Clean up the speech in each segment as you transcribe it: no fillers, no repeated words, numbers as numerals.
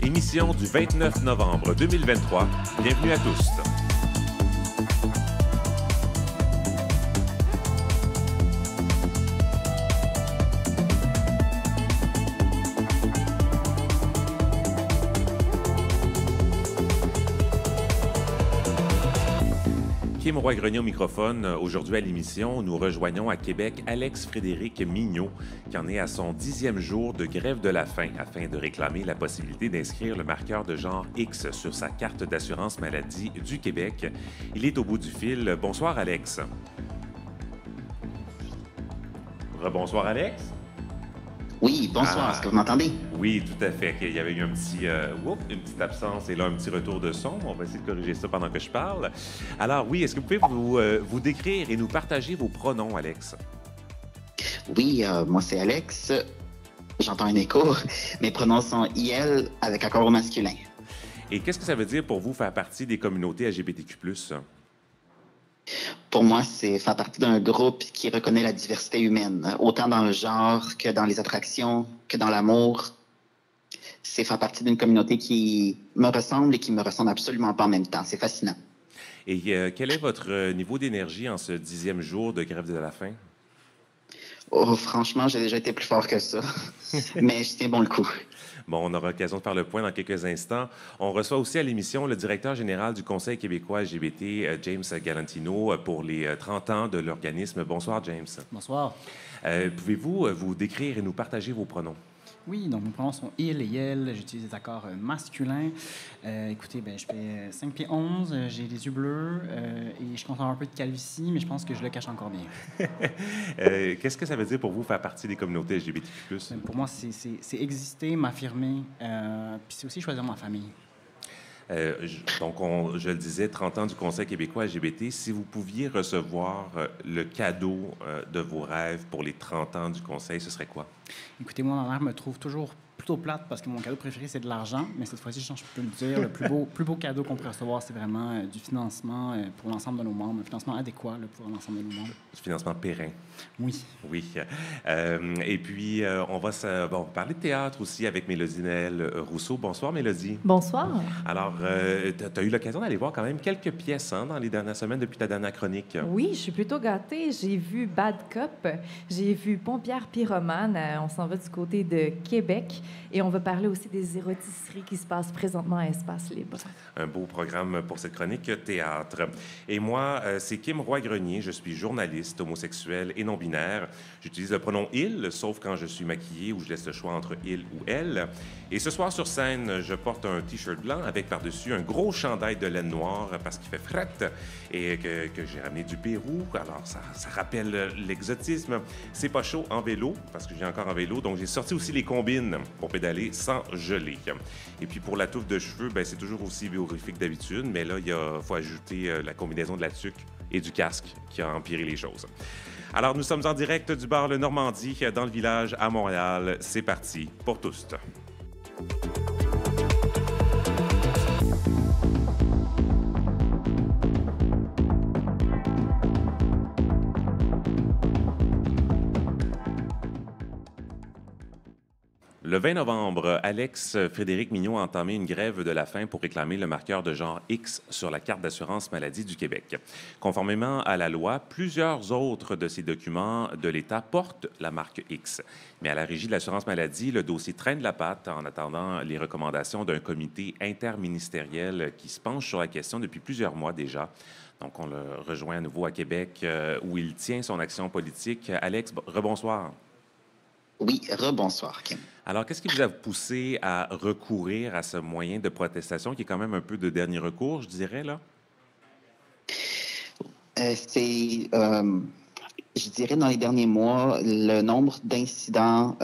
émission du 29 novembre 2023. Bienvenue à tous. Kim Roy-Grenier au microphone. Aujourd'hui à l'émission, nous rejoignons à Québec Alex Frédéric Mignot, qui en est à son 10e jour de grève de la faim afin de réclamer la possibilité d'inscrire le marqueur de genre X sur sa carte d'assurance maladie du Québec. Il est au bout du fil. Bonsoir Alex. Rebonsoir Alex. Oui, bonsoir. Est-ce que vous m'entendez? Oui, tout à fait. Il y avait eu une petite absence et là, un petit retour de son. On va essayer de corriger ça pendant que je parle. Alors oui, est-ce que vous pouvez vous décrire et nous partager vos pronoms, Alex? Oui, moi c'est Alex. J'entends un écho. Mes pronoms sont IL avec accord au masculin. Et qu'est-ce que ça veut dire pour vous faire partie des communautés LGBTQ+. Pour moi, c'est faire partie d'un groupe qui reconnaît la diversité humaine, autant dans le genre que dans les attractions, que dans l'amour. C'est faire partie d'une communauté qui me ressemble et qui me ressemble absolument pas en même temps. C'est fascinant. Et quel est votre niveau d'énergie en ce 10e jour de grève de la faim? Oh, franchement, j'ai déjà été plus fort que ça. Mais je tiens bon le coup. Bon, on aura l'occasion de faire le point dans quelques instants. On reçoit aussi à l'émission le directeur général du Conseil québécois LGBT, James Galantino, pour les 30 ans de l'organisme. Bonsoir, James. Bonsoir. Pouvez-vous vous décrire et nous partager vos pronoms? Oui, donc mes pronoms sont il et elle. J'utilise des accords masculins. Écoutez, je fais 5 pieds 11, j'ai les yeux bleus et je compte avoir un peu de calvitie, mais je pense que je le cache encore bien. Qu'est-ce que ça veut dire pour vous faire partie des communautés LGBTQ+. Pour moi, c'est exister, m'affirmer, puis c'est aussi choisir ma famille. Donc, je le disais, 30 ans du Conseil québécois LGBT. Si vous pouviez recevoir le cadeau de vos rêves pour les 30 ans du Conseil, ce serait quoi? Écoutez, moi, ma mère me trouve toujours plutôt plate parce que mon cadeau préféré, c'est de l'argent. Mais cette fois-ci, je peux le dire, le plus beau cadeau qu'on pourrait recevoir, c'est vraiment du financement pour l'ensemble de nos membres, un financement adéquat là, pour l'ensemble de nos membres. Du financement périn. Oui. Oui. Et puis, on va parler de théâtre aussi avec Mélodie Naël Rousseau. Bonsoir, Mélodie. Bonsoir. Alors, tu as eu l'occasion d'aller voir quand même quelques pièces dans les dernières semaines depuis ta dernière chronique. Oui, je suis plutôt gâtée. J'ai vu Bad Cop, j'ai vu Pompière Pyromane. On s'en va du côté de Québec et on va parler aussi des éroticeries qui se passent présentement à Espace Libre. Un beau programme pour cette chronique théâtre. Et moi, c'est Kim Roy-Grenier. Je suis journaliste, homosexuel et non-binaire. J'utilise le pronom « il », sauf quand je suis maquillée ou je laisse le choix entre « il » ou « elle ». Et ce soir, sur scène, je porte un T-shirt blanc avec par-dessus un gros chandail de laine noire parce qu'il fait frette et que j'ai ramené du Pérou. Alors, ça rappelle l'exotisme. C'est pas chaud en vélo parce que j'ai encore en vélo. Donc, j'ai sorti aussi les combines pour pédaler sans geler. Et puis, pour la touffe de cheveux, c'est toujours aussi horrifique d'habitude. Mais là, faut ajouter la combinaison de la tuque et du casque qui a empiré les choses. Alors, nous sommes en direct du bar Le Normandie dans le village à Montréal. C'est parti pour tous. Le 20 novembre, Alex Frédéric Mignot a entamé une grève de la faim pour réclamer le marqueur de genre X sur la carte d'assurance maladie du Québec. Conformément à la loi, plusieurs autres de ces documents de l'État portent la marque X. Mais à la Régie de l'assurance maladie, le dossier traîne la patte en attendant les recommandations d'un comité interministériel qui se penche sur la question depuis plusieurs mois déjà. Donc, on le rejoint à nouveau à Québec où il tient son action politique. Alex, rebonsoir. Oui, rebonsoir, Kim. Alors, qu'est-ce qui vous a poussé à recourir à ce moyen de protestation qui est quand même un peu de dernier recours, je dirais, là? Je dirais, dans les derniers mois, le nombre d'incidents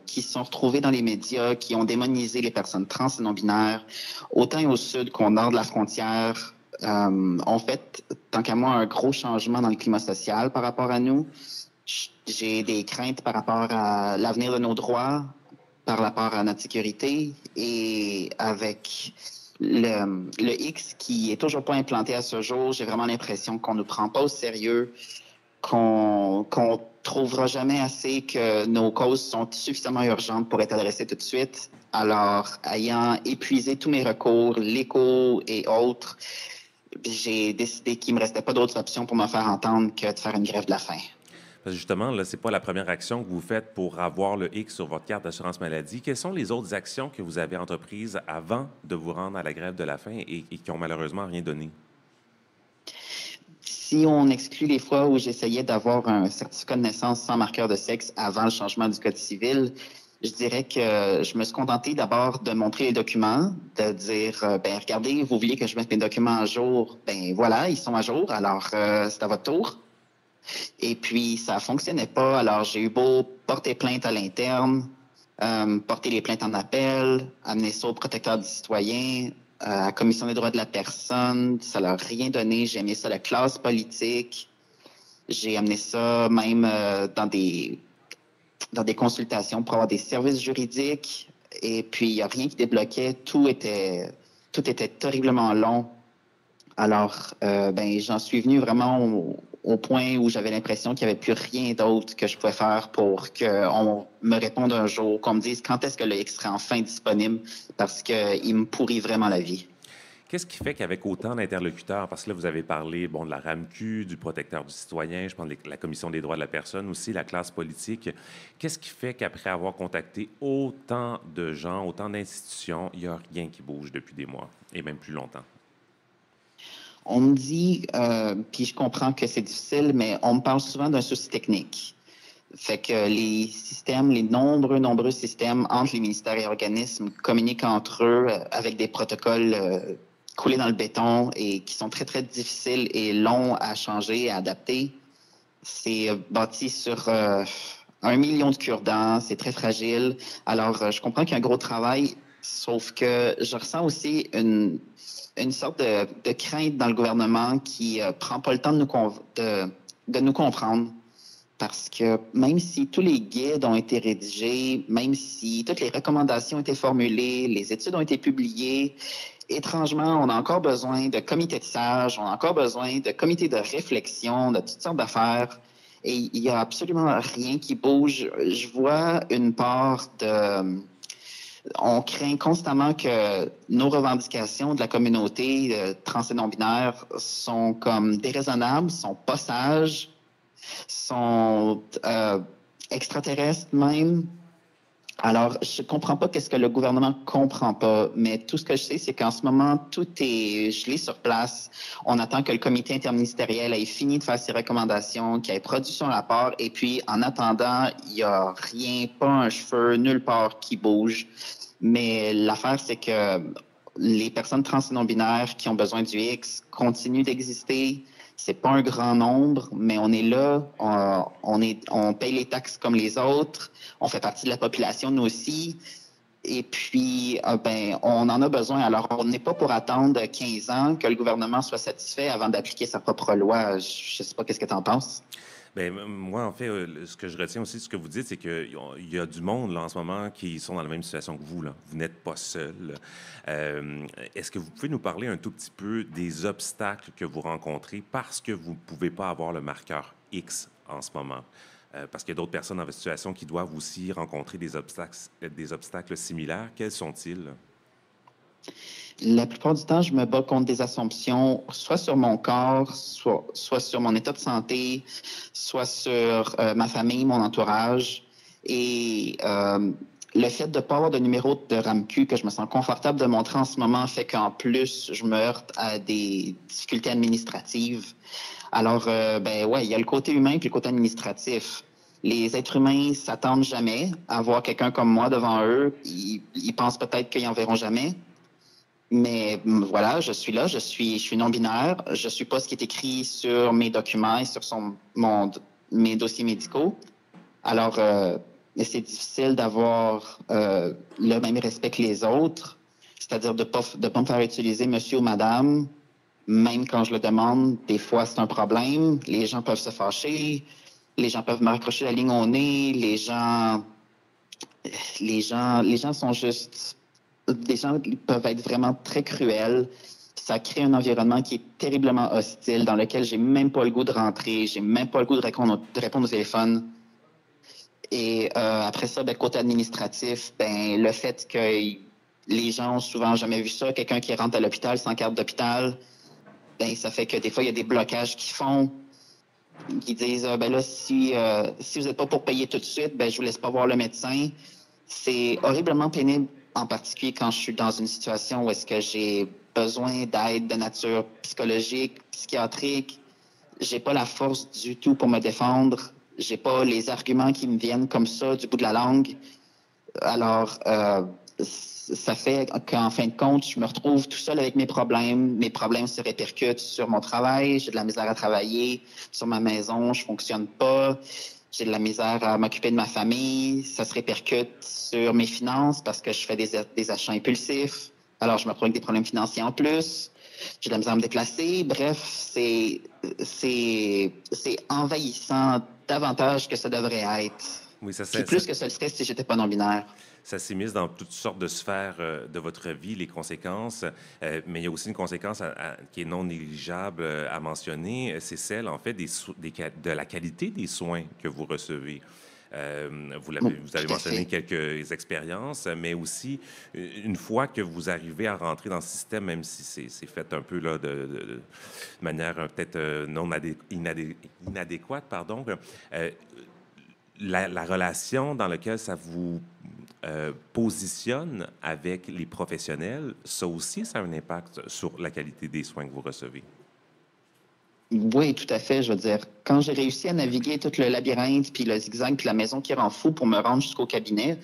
qui sont retrouvés dans les médias, qui ont démonisé les personnes trans et non-binaires, autant au sud qu'au nord de la frontière, ont fait, tant qu'à moi, un gros changement dans le climat social par rapport à nous. J'ai des craintes par rapport à l'avenir de nos droits, par rapport à notre sécurité et avec le X qui est toujours pas implanté à ce jour, j'ai vraiment l'impression qu'on ne nous prend pas au sérieux, qu'on trouvera jamais assez que nos causes sont suffisamment urgentes pour être adressées tout de suite. Alors, ayant épuisé tous mes recours, légaux et autres, j'ai décidé qu'il me restait pas d'autre option pour me faire entendre que de faire une grève de la faim. Parce que justement, là, c'est pas la première action que vous faites pour avoir le X sur votre carte d'assurance maladie. Quelles sont les autres actions que vous avez entreprises avant de vous rendre à la grève de la faim et qui ont malheureusement rien donné? Si on exclut les fois où j'essayais d'avoir un certificat de naissance sans marqueur de sexe avant le changement du Code civil, je dirais que je me suis contenté d'abord de montrer les documents, de dire, ben regardez, vous vouliez que je mette mes documents à jour, ben voilà, ils sont à jour, alors c'est à votre tour. Et puis, ça fonctionnait pas, alors j'ai eu beau porter plainte à l'interne, porter les plaintes en appel, amener ça au protecteur du citoyen, à la Commission des droits de la personne, ça leur a rien donné. J'ai amené ça à la classe politique. J'ai amené ça même dans des consultations pour avoir des services juridiques. Et puis, il n'y a rien qui débloquait. Tout était terriblement long. Alors, ben, j'en suis venu vraiment au point où j'avais l'impression qu'il n'y avait plus rien d'autre que je pouvais faire pour qu'on me réponde un jour, qu'on me dise quand est-ce que le X serait enfin disponible, parce qu'il me pourrit vraiment la vie. Qu'est-ce qui fait qu'avec autant d'interlocuteurs, parce que là, vous avez parlé de la RAMQ, du protecteur du citoyen, je pense de la Commission des droits de la personne, aussi la classe politique, qu'est-ce qui fait qu'après avoir contacté autant de gens, autant d'institutions, il n'y a rien qui bouge depuis des mois, et même plus longtemps? On me dit, puis je comprends que c'est difficile, mais on me parle souvent d'un souci technique. Fait que les systèmes, les nombreux systèmes entre les ministères et organismes communiquent entre eux avec des protocoles coulés dans le béton et qui sont très, très difficiles et longs à changer et à adapter. C'est bâti sur 1 million de cure-dents, c'est très fragile. Alors, je comprends qu'il y a un gros travail, sauf que je ressens aussi une sorte de crainte dans le gouvernement qui prend pas le temps de nous comprendre. Parce que même si tous les guides ont été rédigés, même si toutes les recommandations ont été formulées, les études ont été publiées, étrangement, on a encore besoin de comités de sages, on a encore besoin de comités de réflexion, de toutes sortes d'affaires. Et il n'y a absolument rien qui bouge. Je vois une part de... On craint constamment que nos revendications de la communauté trans et non-binaire sont comme déraisonnables, sont pas sages, sont extraterrestres même. Alors, je comprends pas qu'est-ce que le gouvernement comprend pas, mais tout ce que je sais, c'est qu'en ce moment, tout est gelé sur place. On attend que le comité interministériel ait fini de faire ses recommandations, qu'il ait produit son rapport, et puis, en attendant, il y a rien, pas un cheveu, nulle part qui bouge. Mais l'affaire, c'est que les personnes trans et non-binaires qui ont besoin du X continuent d'exister. C'est pas un grand nombre, mais on est là, on paye les taxes comme les autres, on fait partie de la population, nous aussi, et puis, ben, on en a besoin. Alors, on n'est pas pour attendre 15 ans que le gouvernement soit satisfait avant d'appliquer sa propre loi. Je sais pas, qu'est-ce que tu en penses? Bien, moi, en fait, ce que je retiens aussi de ce que vous dites, c'est qu'il y a du monde là, en ce moment qui sont dans la même situation que vous. Là. Vous n'êtes pas seul. Est-ce que vous pouvez nous parler un tout petit peu des obstacles que vous rencontrez parce que vous ne pouvez pas avoir le marqueur X en ce moment? Parce qu'il y a d'autres personnes dans votre situation qui doivent aussi rencontrer des obstacles similaires. Quels sont-ils? La plupart du temps, je me bats contre des assumptions, soit sur mon corps, soit sur mon état de santé, soit sur ma famille, mon entourage. Et le fait de ne pas avoir de numéro de RAMQ que je me sens confortable de montrer en ce moment fait qu'en plus, je me heurte à des difficultés administratives. Alors, ben ouais, il y a le côté humain puis le côté administratif. Les êtres humains s'attendent jamais à voir quelqu'un comme moi devant eux. Ils pensent peut-être qu'ils n'en verront jamais. Mais voilà, je suis là, je suis non-binaire, je suis pas ce qui est écrit sur mes documents et sur mes dossiers médicaux. Alors, c'est difficile d'avoir le même respect que les autres, c'est-à-dire de pas me faire utiliser monsieur ou madame, même quand je le demande. Des fois, c'est un problème. Les gens peuvent se fâcher, les gens peuvent me raccrocher la ligne au nez, les gens sont juste... Des gens peuvent être vraiment très cruels. Ça crée un environnement qui est terriblement hostile, dans lequel j'ai même pas le goût de rentrer, j'ai même pas le goût de répondre au téléphone. Et après ça, ben, côté administratif, ben, le fait que les gens ont souvent jamais vu ça, quelqu'un qui rentre à l'hôpital sans carte d'hôpital, ben, ça fait que des fois, il y a des blocages qui disent ben là, si vous n'êtes pas pour payer tout de suite, ben, je vous laisse pas voir le médecin. C'est horriblement pénible, en particulier quand je suis dans une situation où est-ce que j'ai besoin d'aide de nature psychologique, psychiatrique. J'ai pas la force du tout pour me défendre. J'ai pas les arguments qui me viennent comme ça du bout de la langue. Alors, ça fait qu'en fin de compte, je me retrouve tout seul avec mes problèmes. Mes problèmes se répercutent sur mon travail. J'ai de la misère à travailler. Sur ma maison, je fonctionne pas. J'ai de la misère à m'occuper de ma famille. Ça se répercute sur mes finances parce que je fais des achats impulsifs. Alors, je me retrouve avec des problèmes financiers en plus. J'ai de la misère à me déplacer. Bref, c'est envahissant davantage que ça devrait être. Oui, Puis plus que ça le serait si j'étais pas non-binaire. Ça s'immisce dans toutes sortes de sphères de votre vie, les conséquences, mais il y a aussi une conséquence qui est non négligeable à mentionner, c'est celle, en fait, de la qualité des soins que vous recevez. Vous avez mentionné quelques expériences, mais aussi, une fois que vous arrivez à rentrer dans le système, même si c'est fait un peu là, de manière peut-être inadéquate, pardon, la relation dans laquelle ça vous positionne avec les professionnels, ça aussi, ça a un impact sur la qualité des soins que vous recevez. Oui, tout à fait. Je veux dire, quand j'ai réussi à naviguer tout le labyrinthe, puis le zigzag, puis la maison qui rend fou pour me rendre jusqu'au cabinet,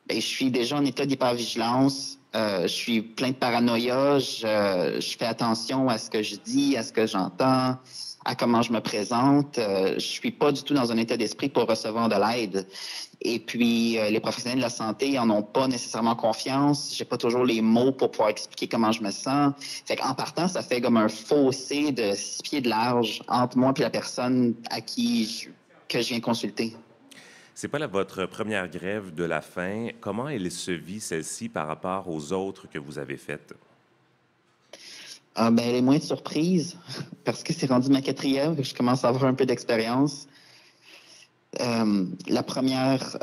bien, je suis déjà en état d'hypervigilance. Je suis plein de paranoïa. Je fais attention à ce que je dis, à ce que j'entends, à comment je me présente. Je suis pas du tout dans un état d'esprit pour recevoir de l'aide. Et puis, les professionnels de la santé en ont pas nécessairement confiance. J'ai pas toujours les mots pour pouvoir expliquer comment je me sens. Fait qu'en partant, ça fait comme un fossé de 6 pieds de large entre moi et la personne que je viens consulter. C'est pas votre première grève de la faim. Comment elle se vit, celle-ci, par rapport aux autres que vous avez faites? Ben, elle est moins de surprise parce que c'est rendu ma 4e et je commence à avoir un peu d'expérience. La première,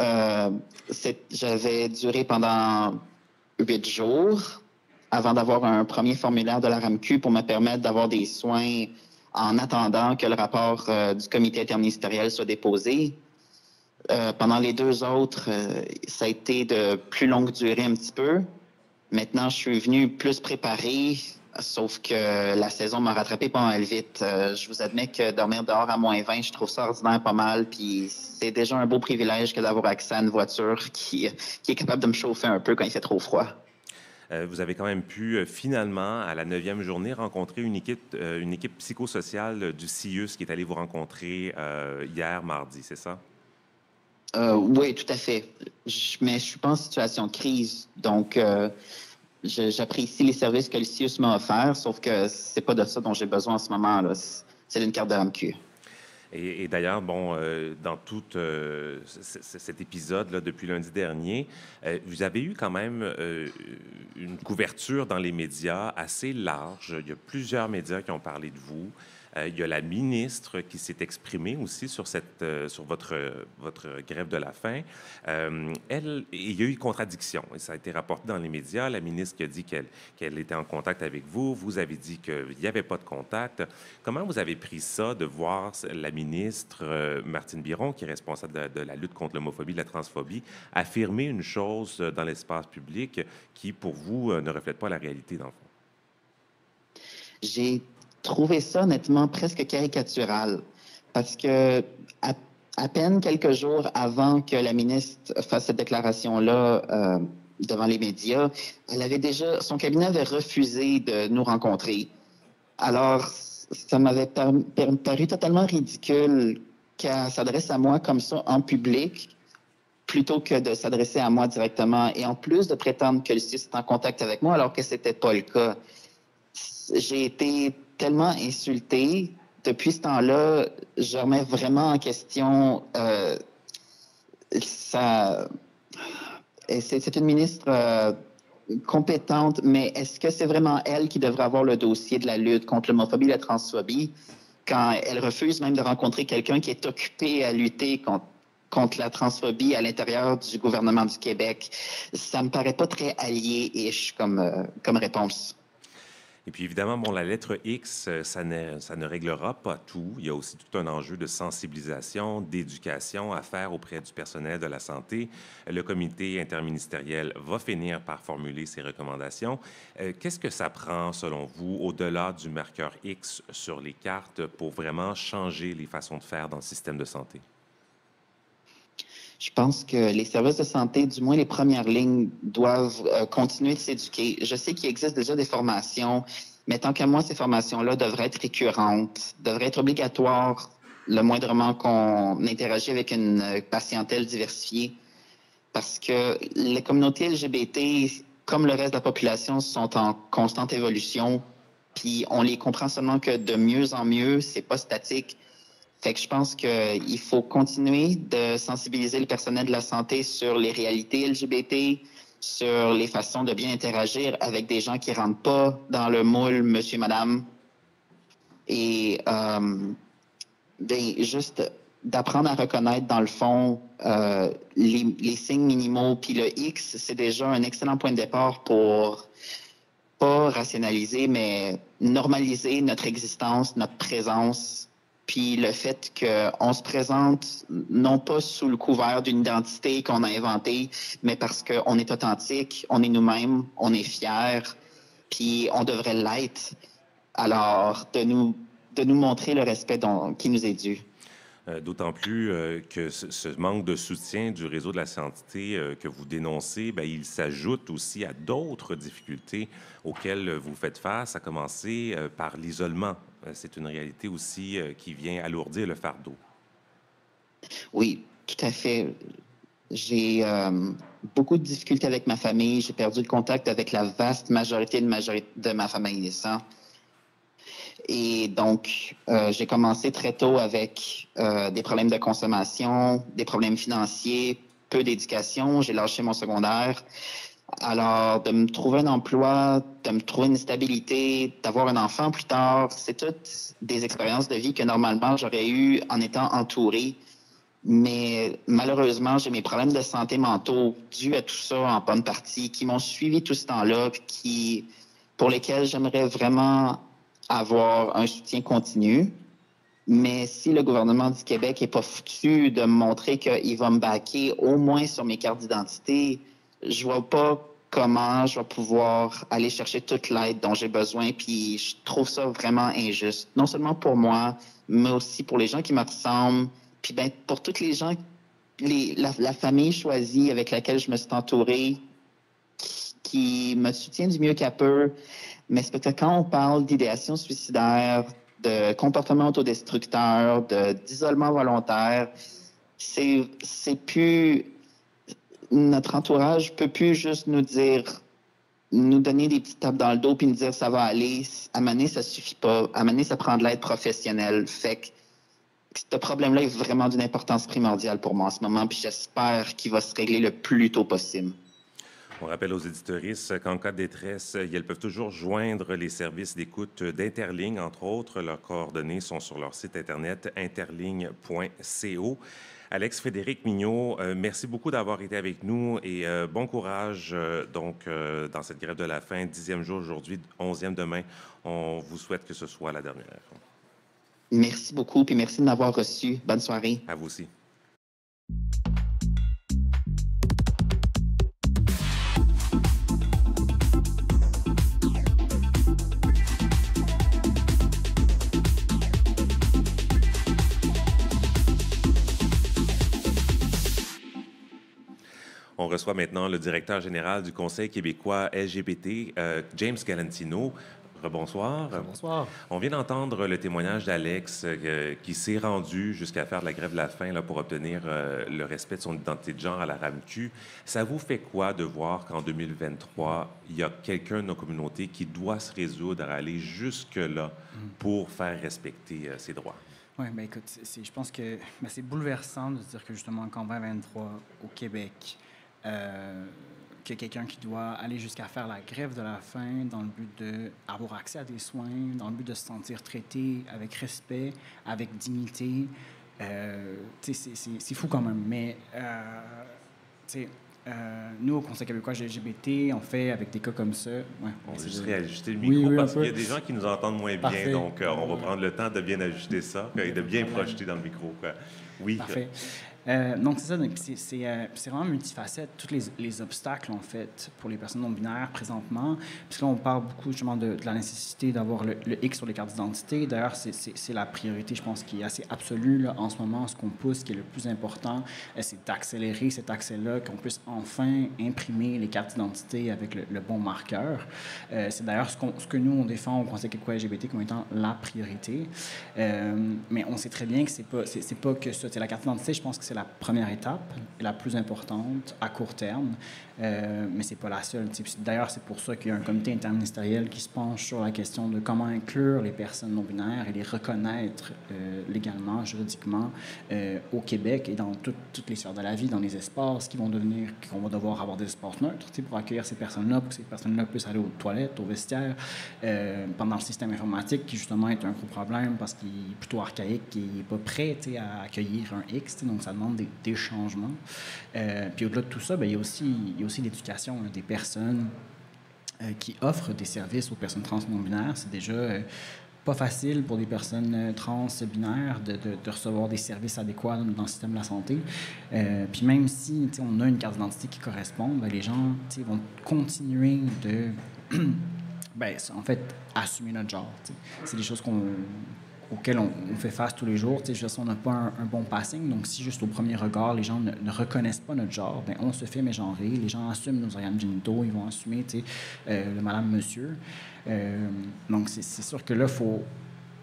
j'avais duré pendant 8 jours avant d'avoir un premier formulaire de la RAMQ pour me permettre d'avoir des soins en attendant que le rapport du comité interministériel soit déposé. Pendant les 2 autres, ça a été de plus longue durée un petit peu. Maintenant, je suis venu plus préparé, sauf que la saison m'a rattrapé pas mal vite. Je vous admets que dormir dehors à -20, je trouve ça ordinaire pas mal. Puis c'est déjà un beau privilège que d'avoir accès à une voiture qui est capable de me chauffer un peu quand il fait trop froid. Vous avez quand même pu, finalement, à la 9e journée, rencontrer une équipe psychosociale du CIUS qui est allée vous rencontrer hier, mardi, c'est ça? Oui, tout à fait. Mais je suis pas en situation de crise, donc j'apprécie les services que le CIUS m'a offerts, sauf que c'est pas de ça dont j'ai besoin en ce moment. Là. C'est d'une carte de RAMQ. Et d'ailleurs, bon, dans tout cet épisode-là, depuis lundi dernier, vous avez eu quand même une couverture dans les médias assez large. Il y a plusieurs médias qui ont parlé de vous. Il y a la ministre qui s'est exprimée aussi sur votre grève de la faim. Il y a eu une contradiction, et ça a été rapporté dans les médias. La ministre qui a dit qu'elle était en contact avec vous. Vous avez dit qu'il n'y avait pas de contact. Comment vous avez pris ça de voir la ministre Martine Biron, qui est responsable de la lutte contre l'homophobie et la transphobie, affirmer une chose dans l'espace public qui, pour vous, ne reflète pas la réalité, dans le fond? J'ai trouvé ça honnêtement presque caricatural parce que à peine quelques jours avant que la ministre fasse cette déclaration-là devant les médias, son cabinet avait refusé de nous rencontrer. Alors, ça m'avait paru totalement ridicule qu'elle s'adresse à moi comme ça en public plutôt que de s'adresser à moi directement et en plus de prétendre que le CIUS est en contact avec moi alors que c'était pas le cas. J'ai été tellement insulté. Depuis ce temps-là, je remets vraiment en question c'est une ministre compétente, mais est-ce que c'est vraiment elle qui devrait avoir le dossier de la lutte contre l'homophobie et la transphobie quand elle refuse même de rencontrer quelqu'un qui est occupé à lutter contre la transphobie à l'intérieur du gouvernement du Québec. Ça me paraît pas très allié-ish comme réponse. Et puis évidemment, bon, la lettre X, ça ne réglera pas tout. Il y a aussi tout un enjeu de sensibilisation, d'éducation à faire auprès du personnel de la santé. Le comité interministériel va finir par formuler ses recommandations. Qu'est-ce que ça prend, selon vous, au-delà du marqueur X sur les cartes pour vraiment changer les façons de faire dans le système de santé? Je pense que les services de santé, du moins les premières lignes, doivent continuer de s'éduquer. Je sais qu'il existe déjà des formations, mais tant qu'à moi, ces formations-là devraient être récurrentes, devraient être obligatoires le moindrement qu'on interagit avec une patientèle diversifiée, parce que les communautés LGBT, comme le reste de la population, sont en constante évolution, puis on les comprend seulement que de mieux en mieux, c'est pas statique. Fait que je pense qu'il faut continuer de sensibiliser le personnel de la santé sur les réalités LGBT, sur les façons de bien interagir avec des gens qui ne rentrent pas dans le moule monsieur, madame. Et juste d'apprendre à reconnaître, dans le fond, les signes minimaux. Puis le X, c'est déjà un excellent point de départ pour pas rationaliser, mais normaliser notre existence, notre présence. Puis le fait qu'on se présente non pas sous le couvert d'une identité qu'on a inventée, mais parce qu'on est authentique, on est nous-mêmes, on est fiers, puis on devrait l'être. Alors, de nous montrer le respect qui nous est dû. D'autant plus que ce manque de soutien du réseau de la santé que vous dénoncez, bien, il s'ajoute aussi à d'autres difficultés auxquelles vous faites face, à commencer par l'isolement. C'est une réalité aussi qui vient alourdir le fardeau. Oui, tout à fait. J'ai beaucoup de difficultés avec ma famille. J'ai perdu le contact avec la vaste majorité de ma famille naissante. Et donc, j'ai commencé très tôt avec des problèmes de consommation, des problèmes financiers, peu d'éducation. J'ai lâché mon secondaire. Alors, de me trouver un emploi, de me trouver une stabilité, d'avoir un enfant plus tard, c'est toutes des expériences de vie que normalement j'aurais eues en étant entouré. Mais malheureusement, j'ai mes problèmes de santé mentaux dus à tout ça en bonne partie, qui m'ont suivi tout ce temps-là, pour lesquels j'aimerais vraiment avoir un soutien continu. Mais si le gouvernement du Québec n'est pas foutu de me montrer qu'il va me baquer au moins sur mes cartes d'identité, je vois pas comment je vais pouvoir aller chercher toute l'aide dont j'ai besoin. Puis je trouve ça vraiment injuste, non seulement pour moi, mais aussi pour les gens qui me ressemblent. Puis ben, pour toutes les gens, la famille choisie avec laquelle je me suis entouré, qui me soutient du mieux qu'elle peut. Mais c'est parce que quand on parle d'idéation suicidaire, de comportement autodestructeur, d'isolement volontaire, c'est plus... Notre entourage peut plus juste nous donner des petites tapes dans le dos puis nous dire ça va aller. À un moment donné, ça suffit pas. À un moment donné, ça prend de l'aide professionnelle. Fait que ce problème-là est vraiment d'une importance primordiale pour moi en ce moment, puis j'espère qu'il va se régler le plus tôt possible. On rappelle aux éditoristes qu'en cas de détresse, elles peuvent toujours joindre les services d'écoute d'Interligne, entre autres. Leurs coordonnées sont sur leur site Internet interligne.co. Alex Frédéric Mignot, merci beaucoup d'avoir été avec nous et bon courage dans cette grève de la faim, 10e jour aujourd'hui, 11e demain. On vous souhaite que ce soit la dernière. Merci beaucoup, puis merci de m'avoir reçu. Bonne soirée. À vous aussi. On reçoit maintenant le directeur général du Conseil québécois LGBT, James Galantino. Rebonsoir. Bonsoir. On vient d'entendre le témoignage d'Alex qui s'est rendu jusqu'à faire de la grève de la faim là, pour obtenir le respect de son identité de genre à la RAMQ. Ça vous fait quoi de voir qu'en 2023, il y a quelqu'un de nos communautés qui doit se résoudre à aller jusque-là pour faire respecter ses droits? Oui, bien écoute, je pense que c'est bouleversant de se dire que justement qu'en 2023, au Québec, qu'il y a quelqu'un qui doit aller jusqu'à faire la grève de la faim dans le but d'avoir accès à des soins, dans le but de se sentir traité avec respect, avec dignité. c'est fou quand même. Mais nous, au Conseil québécois LGBT, on fait avec des cas comme ça. Ouais, on va juste réajuster le micro parce qu'il y a des gens qui nous entendent moins Parfait. bien. Donc, on va prendre le temps de bien ajuster ça et de bien projeter dans le micro. Oui. Parfait. Donc, c'est ça. C'est vraiment multifacette, tous les obstacles, en fait, pour les personnes non-binaires présentement. Puis là, on parle beaucoup, justement, de la nécessité d'avoir le X sur les cartes d'identité. D'ailleurs, c'est la priorité, je pense, qui est assez absolue là, en ce moment. Ce qu'on pousse, qui est le plus important, c'est d'accélérer cet accès-là, qu'on puisse enfin imprimer les cartes d'identité avec le bon marqueur. C'est d'ailleurs ce que nous, on défend au Conseil québécois LGBT comme étant la priorité. Mais on sait très bien que c'est pas que ça. C'est la carte d'identité, je pense que c'est la première étape, la plus importante à court terme, mais c'est pas la seule. D'ailleurs, c'est pour ça qu'il y a un comité interministériel qui se penche sur la question de comment inclure les personnes non-binaires et les reconnaître légalement, juridiquement, au Québec et dans toutes les sphères de la vie, dans les espaces qu'on va devoir avoir des espaces neutres pour accueillir ces personnes-là, pour que ces personnes-là puissent aller aux toilettes, aux vestiaires, pendant le système informatique, qui justement est un gros problème parce qu'il est plutôt archaïque, qui n'est pas prêt à accueillir un X, donc ça demande des changements. Puis au-delà de tout ça, il y a aussi l'éducation des personnes qui offrent des services aux personnes trans non-binaires. C'est déjà pas facile pour des personnes trans binaires de recevoir des services adéquats dans le système de la santé. Puis même si on a une carte d'identité qui correspond, les gens vont continuer de en fait, assumer notre genre. C'est des choses auxquelles on fait face tous les jours. On n'a pas un bon passing. Donc, si juste au premier regard, les gens ne reconnaissent pas notre genre, on se fait mégenrer. Les gens assument nos organes génitaux. Ils vont assumer le madame, monsieur. Donc, c'est sûr que là, il faut,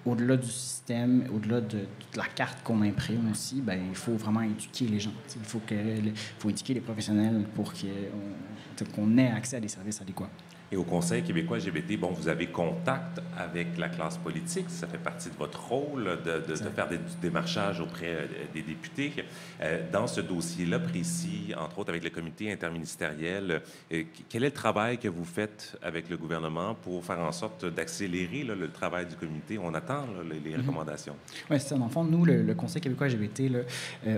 au-delà du système, au-delà de la carte qu'on imprime aussi, il faut vraiment éduquer les gens. Il faut éduquer les professionnels pour qu'on ait accès à des services adéquats. Et au Conseil québécois LGBT, vous avez contact avec la classe politique. Ça fait partie de votre rôle de faire du démarchage auprès des députés. Dans ce dossier-là précis, entre autres avec le comité interministériel, quel est le travail que vous faites avec le gouvernement pour faire en sorte d'accélérer le travail du comité? On attend les recommandations. Oui, c'est ça. Dans le fond, nous, le Conseil québécois LGBT,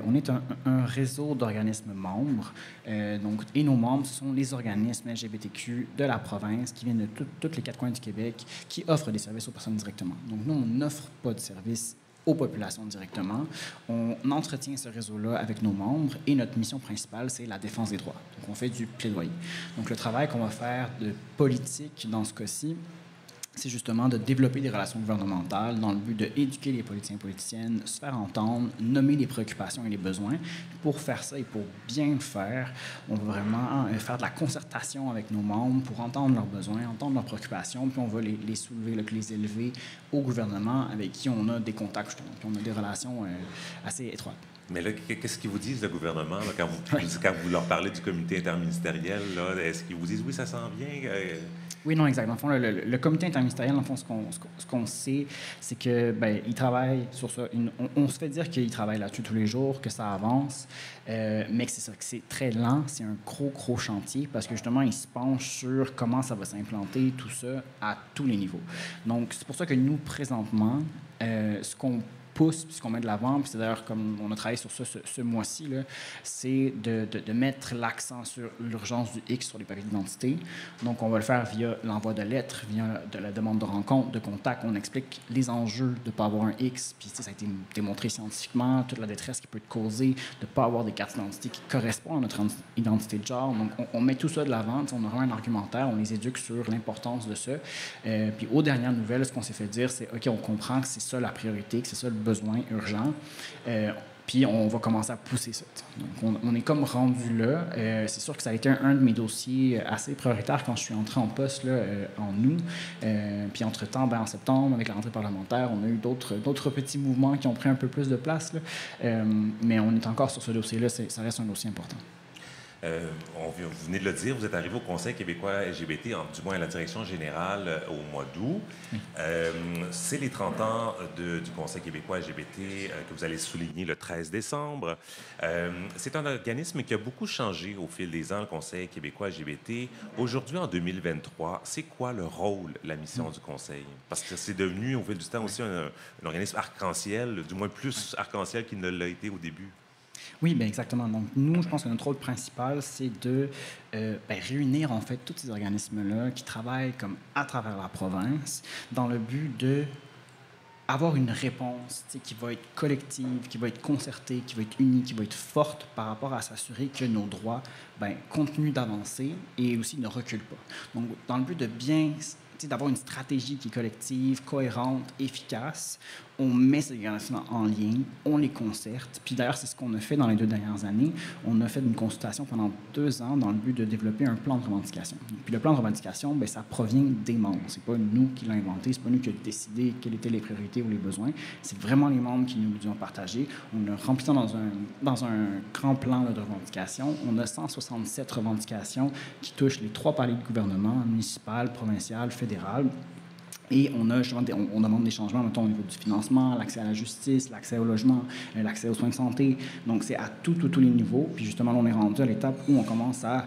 on est un réseau d'organismes membres. Et nos membres, ce sont les organismes LGBTQ de la province qui viennent de tous les quatre coins du Québec, qui offrent des services aux personnes directement. Donc, nous, on n'offre pas de services aux populations directement. On entretient ce réseau-là avec nos membres et notre mission principale, c'est la défense des droits. Donc, on fait du plaidoyer. Donc, le travail qu'on va faire de politique dans ce cas-ci, c'est justement de développer des relations gouvernementales dans le but d'éduquer les politiciens et politiciennes, se faire entendre, nommer les préoccupations et les besoins. Pour faire ça et pour bien le faire, on va vraiment faire de la concertation avec nos membres pour entendre leurs besoins, entendre leurs préoccupations, puis on va les soulever, les élever au gouvernement avec qui on a des contacts, justement, puis on a des relations assez étroites. Mais là, qu'est-ce qu'ils vous disent, le gouvernement, là, quand vous leur parlez du comité interministériel? Est-ce qu'ils vous disent « oui, ça s'en vient » Oui, non, exact. Dans le fond, le comité interministériel, dans le fond, ce qu'on sait, c'est que il travaille sur ça. On se fait dire qu'il travaille là-dessus tous les jours, que ça avance, mais que c'est ça, que c'est très lent. C'est un gros chantier parce que justement, il se penche sur comment ça va s'implanter, tout ça, à tous les niveaux. Donc, c'est pour ça que nous, présentement, ce qu'on pousse, puis ce qu'on met de l'avant, puis c'est d'ailleurs comme on a travaillé sur ça ce mois-ci, c'est de mettre l'accent sur l'urgence du X sur les papiers d'identité. Donc, on va le faire via l'envoi de lettres, via de la demande de rencontre, de contact. On explique les enjeux de ne pas avoir un X, puis ça a été démontré scientifiquement, toute la détresse qui peut être causée de ne pas avoir des cartes d'identité qui correspondent à notre identité de genre. Donc, on met tout ça de l'avant, on aura un argumentaire, on les éduque sur l'importance de ça. Puis, aux dernières nouvelles, ce qu'on s'est fait dire, c'est OK, on comprend que c'est ça la priorité, que c'est ça le besoin urgent. Puis on va commencer à pousser ça. Donc on est comme rendu là. C'est sûr que ça a été un de mes dossiers assez prioritaires quand je suis entré en poste en août. Puis entre-temps, en septembre, avec la rentrée parlementaire, on a eu d'autres petits mouvements qui ont pris un peu plus de place. Mais on est encore sur ce dossier-là. Ça reste un dossier important. Vous venez de le dire, vous êtes arrivé au Conseil québécois LGBT, du moins à la direction générale, au mois d'août. C'est les 30 ans du Conseil québécois LGBT que vous allez souligner le 13 décembre. C'est un organisme qui a beaucoup changé au fil des ans, le Conseil québécois LGBT. Aujourd'hui, en 2023, c'est quoi le rôle, la mission du Conseil? Parce que c'est devenu, au fil du temps, aussi un organisme arc-en-ciel, du moins plus arc-en-ciel qu'il ne l'a été au début. Oui, bien exactement. Donc, nous, je pense que notre rôle principal, c'est de réunir, en fait, tous ces organismes-là qui travaillent comme à travers la province dans le but de avoir une réponse qui va être collective, qui va être concertée, qui va être unie, qui va être forte par rapport à s'assurer que nos droits continuent d'avancer et aussi ne reculent pas. Donc, dans le but de bien d'avoir une stratégie qui est collective, cohérente, efficace, on met ces organismes en lien, on les concerte. Puis d'ailleurs, c'est ce qu'on a fait dans les 2 dernières années. On a fait une consultation pendant 2 ans dans le but de développer un plan de revendication. Puis le plan de revendication, ça provient des membres. C'est pas nous qui l'avons inventé, c'est pas nous qui avons décidé quelles étaient les priorités ou les besoins. C'est vraiment les membres qui nous ont partagé. On a rempli ça dans un grand plan de revendication. On a 167 revendications qui touchent les 3 paliers de gouvernement, municipal, provincial, fédéral. Et on demande des changements, mettons, au niveau du financement, l'accès à la justice, l'accès au logement, l'accès aux soins de santé. Donc, c'est à tous les niveaux. Puis, justement, là, on est rendu à l'étape où on commence à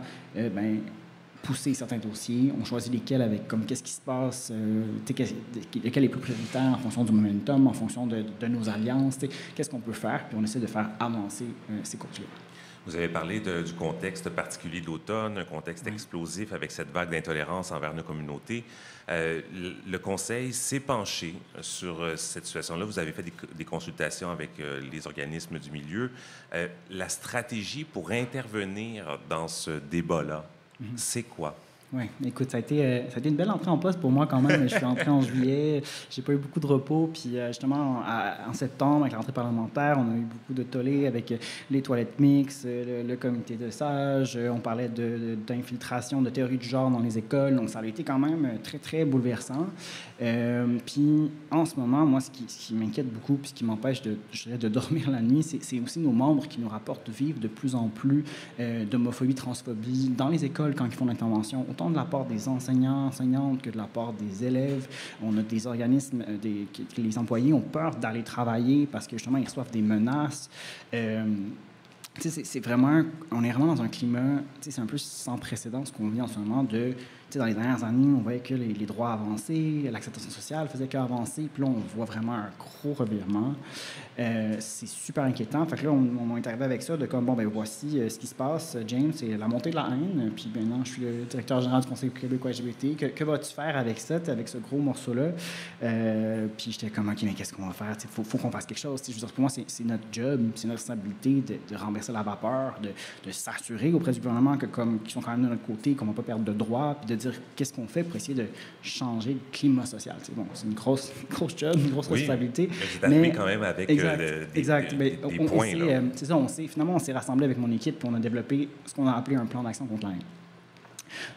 pousser certains dossiers. On choisit lesquels avec, comme, qu'est-ce qui se passe, lequel est plus prioritaire en fonction du momentum, en fonction de nos alliances, qu'est-ce qu'on peut faire. Puis, on essaie de faire avancer ces courses-là. Vous avez parlé du contexte particulier de l'automne, un contexte explosif avec cette vague d'intolérance envers nos communautés. Le Conseil s'est penché sur cette situation-là. Vous avez fait des consultations avec les organismes du milieu. La stratégie pour intervenir dans ce débat-là, c'est quoi? Oui, écoute, ça a été une belle entrée en poste pour moi quand même. Je suis entré en juillet, j'ai pas eu beaucoup de repos. Puis justement, en septembre, avec la rentrée parlementaire, on a eu beaucoup de tollés avec les toilettes mixtes, le comité de sages. On parlait d'infiltration, de théorie du genre dans les écoles. Donc, ça a été quand même très, très bouleversant. Puis en ce moment, moi, ce qui m'inquiète beaucoup puis ce qui m'empêche de dormir la nuit, c'est aussi nos membres qui nous rapportent vivre de plus en plus d'homophobie, transphobie dans les écoles quand ils font l'intervention, autant de la part des enseignants, enseignantes que de la part des élèves. On a des organismes, que les employés ont peur d'aller travailler parce que justement, ils reçoivent des menaces. C'est vraiment, on est vraiment dans un climat, c'est un peu sans précédent ce qu'on vit en ce moment dans les dernières années, on voyait que les droits avançaient, l'acceptation sociale faisait qu'avancer, puis là, on voit vraiment un gros revirement. C'est super inquiétant. Fait que là, on est arrivé avec ça, de comme, voici ce qui se passe, James, c'est la montée de la haine, puis maintenant, je suis le directeur général du Conseil québécois LGBT. Que vas-tu faire avec ça, avec ce gros morceau-là? Puis j'étais comme, OK, mais qu'est-ce qu'on va faire? Il faut qu'on fasse quelque chose. Je veux dire, pour moi, c'est notre job, c'est notre responsabilité de renverser la vapeur, de s'assurer auprès du gouvernement qu'ils sont quand même de notre côté, qu'on ne va pas perdre de droits, puis de dire qu'est-ce qu'on fait pour essayer de changer le climat social. C'est une grosse job, une grosse responsabilité. Mais quand même avec des points. C'est ça, finalement, on s'est rassemblé avec mon équipe et on a développé ce qu'on a appelé un plan d'action contre la haine.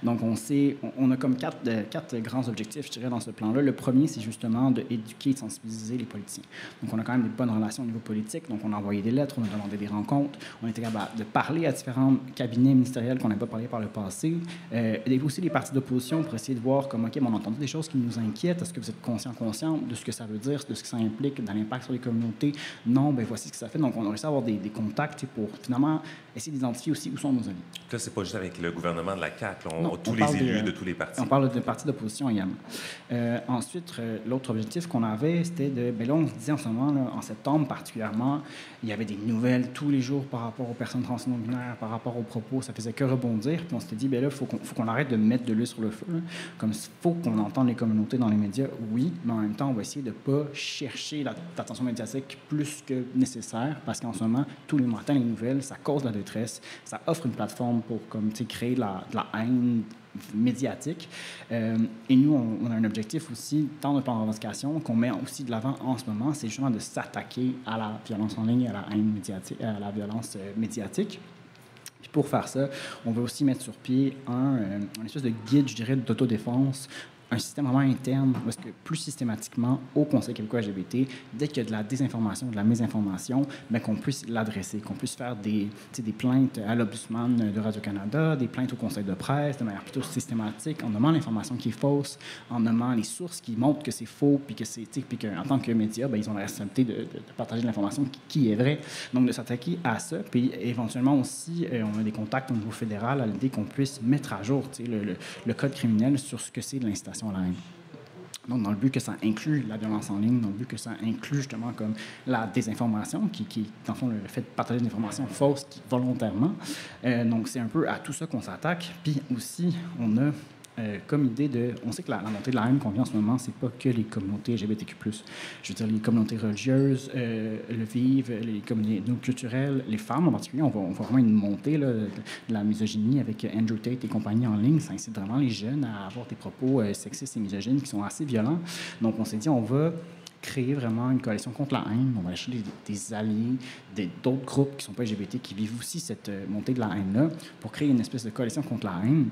Donc, on a comme quatre grands objectifs, je dirais, dans ce plan-là. Le premier, c'est justement d'éduquer et de sensibiliser les politiciens. Donc, on a quand même des bonnes relations au niveau politique. Donc, on a envoyé des lettres, on a demandé des rencontres. On était capable de parler à différents cabinets ministériels qu'on n'a pas parlé par le passé. Et aussi les partis d'opposition pour essayer de voir comme, OK, on a entendu des choses qui nous inquiètent. Est-ce que vous êtes conscient de ce que ça veut dire, de ce que ça implique, dans l'impact sur les communautés? Non, voici ce que ça fait. Donc, on a réussi à avoir des contacts pour, finalement, essayer d'identifier aussi où sont nos alliés. Là, c'est pas juste avec le gouvernement de la CAQ. Tous les élus de tous les partis. On parle de partis d'opposition également. Ensuite, l'autre objectif qu'on avait, c'était là, on se disait en ce moment, là, en septembre particulièrement, il y avait des nouvelles tous les jours par rapport aux personnes trans et non-binaires, par rapport aux propos, ça faisait que rebondir. Puis on s'était dit, là, il faut qu'on arrête de mettre de l'huile sur le feu. Là. Comme il faut qu'on entende les communautés dans les médias, oui, mais en même temps, on va essayer de ne pas chercher l'attention médiatique plus que nécessaire, parce qu'en ce moment, tous les matins, les nouvelles, ça cause la détresse, ça offre une plateforme pour créer de la haine médiatique. Et nous, on a un objectif aussi, dans notre plan de revendication, qu'on met aussi de l'avant en ce moment, c'est justement de s'attaquer à la violence en ligne, à la haine médiatique, à la violence médiatique. Puis pour faire ça, on veut aussi mettre sur pied un espèce de guide, je dirais, d'autodéfense un système vraiment interne, parce que plus systématiquement, au Conseil québécois LGBT, dès qu'il y a de la désinformation, de la mésinformation, bien, qu'on puisse l'adresser, qu'on puisse faire des plaintes à l'Ombudsman de Radio-Canada, des plaintes au Conseil de presse, de manière plutôt systématique, en nommant l'information qui est fausse, en nommant les sources qui montrent que c'est faux, puis qu'en tant que médias, bien, ils ont la responsabilité de partager l'information qui est vraie. Donc, de s'attaquer à ça, puis éventuellement aussi, on a des contacts au niveau fédéral à l'idée qu'on puisse mettre à jour le code criminel sur ce que c'est de l'incitation à la haine. Donc, dans le but que ça inclut la violence en ligne, dans le but que ça inclut justement comme la désinformation, qui dans le fond, le fait de partager des informations fausses volontairement. Donc, c'est un peu à tout ça qu'on s'attaque. Puis aussi, on a comme idée de... On sait que la montée de la haine qu'on vit en ce moment, c'est pas que les communautés LGBTQ+. Je veux dire, les communautés religieuses, le vivre, les communautés culturelles, les femmes en particulier, on voit vraiment une montée là, de la misogynie avec Andrew Tate et compagnie en ligne. Ça incite vraiment les jeunes à avoir des propos sexistes et misogynes qui sont assez violents. Donc, on s'est dit, on va créer vraiment une coalition contre la haine. On va acheter des alliés, d'autres groupes qui ne sont pas LGBT, qui vivent aussi cette montée de la haine-là, pour créer une espèce de coalition contre la haine.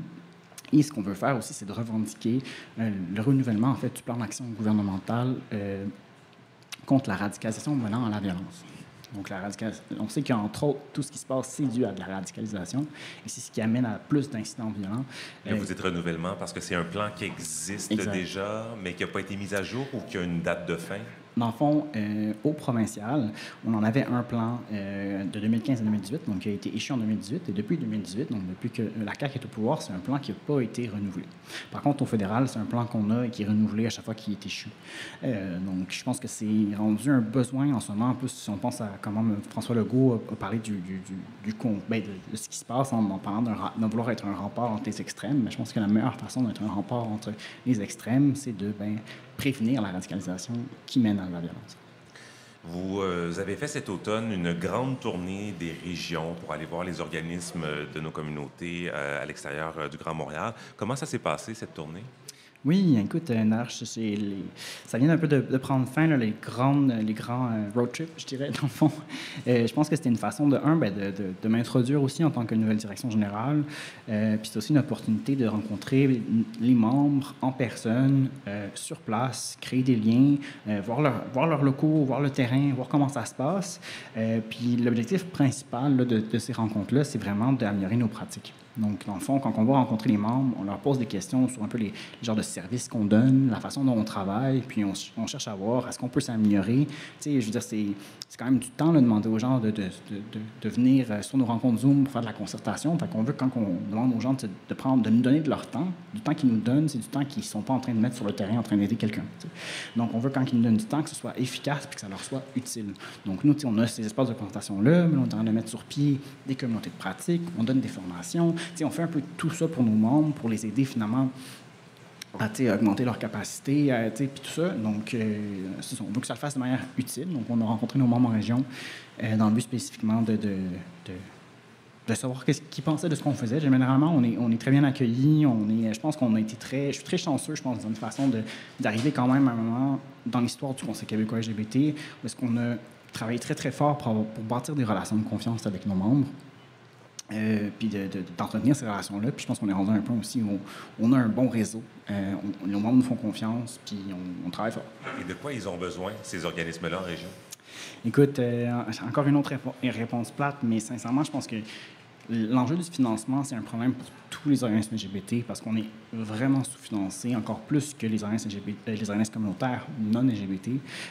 Et ce qu'on veut faire aussi, c'est de revendiquer le renouvellement, en fait, du plan d'action gouvernemental contre la radicalisation menant à la violence. Donc, on sait qu'entre autres, tout ce qui se passe, c'est dû à de la radicalisation. Et c'est ce qui amène à plus d'incidents violents. Là, vous dites renouvellement parce que c'est un plan qui existe déjà, mais qui n'a pas été mis à jour ou qui a une date de fin? Dans le fond, au provincial, on en avait un plan de 2015 à 2018, donc qui a été échu en 2018. Et depuis 2018, donc depuis que la CAQ est au pouvoir, c'est un plan qui n'a pas été renouvelé. Par contre, au fédéral, c'est un plan qu'on a et qui est renouvelé à chaque fois qu'il est échu. Donc, je pense que c'est rendu un besoin en ce moment. En plus, si on pense à comment François Legault a parlé de ce qui se passe en parlant de vouloir être un rempart entre les extrêmes, mais je pense que la meilleure façon d'être un rempart entre les extrêmes, c'est de prévenir la radicalisation qui mène à la violence. Vous avez fait cet automne une grande tournée des régions pour aller voir les organismes de nos communautés à l'extérieur du Grand Montréal. Comment ça s'est passé, cette tournée? Oui, écoute, Narche, ça vient un peu de prendre fin, là, les grands road trips, je dirais, dans le fond. Je pense que c'était une façon, de m'introduire aussi en tant que nouvelle direction générale. Puis c'est aussi une opportunité de rencontrer les membres en personne, sur place, créer des liens, voir leurs locaux, voir le terrain, voir comment ça se passe. Puis l'objectif principal là, de ces rencontres-là, c'est vraiment d'améliorer nos pratiques. Donc, dans le fond, quand on va rencontrer les membres, on leur pose des questions sur un peu les genres de services qu'on donne, la façon dont on travaille, puis on cherche à voir est-ce qu'on peut s'améliorer. Tu sais, je veux dire, c'est quand même du temps de demander aux gens de venir sur nos rencontres Zoom pour faire de la concertation. Fait qu'on veut, quand on demande aux gens de nous donner de leur temps, du temps qu'ils nous donnent, c'est du temps qu'ils ne sont pas en train de mettre sur le terrain en train d'aider quelqu'un. T'sais. Donc, on veut, quand ils nous donnent du temps, que ce soit efficace puis que ça leur soit utile. Donc, nous, on a ces espaces de concertation-là, mais on est en train de mettre sur pied des communautés de pratique, on donne des formations. T'sais, on fait un peu tout ça pour nos membres, pour les aider finalement à augmenter leur capacité, puis tout ça. Donc, on veut que ça le fasse de manière utile. Donc, on a rencontré nos membres en région dans le but spécifiquement de savoir qu'est-ce qu'ils pensaient de ce qu'on faisait. Généralement, on est très bien accueillis. Je pense qu'on a été je suis très chanceux, je pense, dans une façon d'arriver quand même à un moment dans l'histoire du Conseil québécois LGBT où est-ce qu'on a travaillé très, très fort pour bâtir des relations de confiance avec nos membres. Puis d'entretenir ces relations-là. Puis je pense qu'on est rendu à un point aussi où on a un bon réseau. Nos membres nous font confiance, puis on travaille fort. Et de quoi ils ont besoin, ces organismes-là en région? Écoute, encore une autre réponse plate, mais sincèrement, je pense que l'enjeu du financement, c'est un problème pour tous les organismes LGBT parce qu'on est vraiment sous-financé, encore plus que les organismes communautaires non LGBT.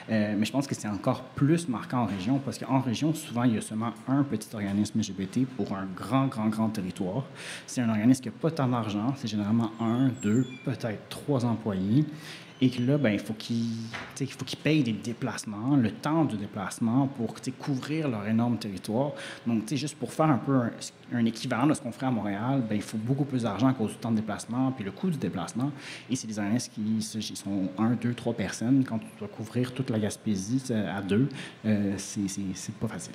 Mais je pense que c'est encore plus marquant en région parce qu'en région, souvent, il y a seulement un petit organisme LGBT pour un grand territoire. C'est un organisme qui n'a pas tant d'argent. C'est généralement 1, 2, peut-être 3 employés. Et que là, il faut qu'ils payent des déplacements, le temps du déplacement pour couvrir leur énorme territoire. Donc, juste pour faire un peu un équivalent de ce qu'on ferait à Montréal, il faut beaucoup plus d'argent à cause du temps de déplacement puis le coût du déplacement. Et c'est des organismes qui sont 1, 2, 3 personnes. Quand tu dois couvrir toute la Gaspésie à 2, c'est pas facile.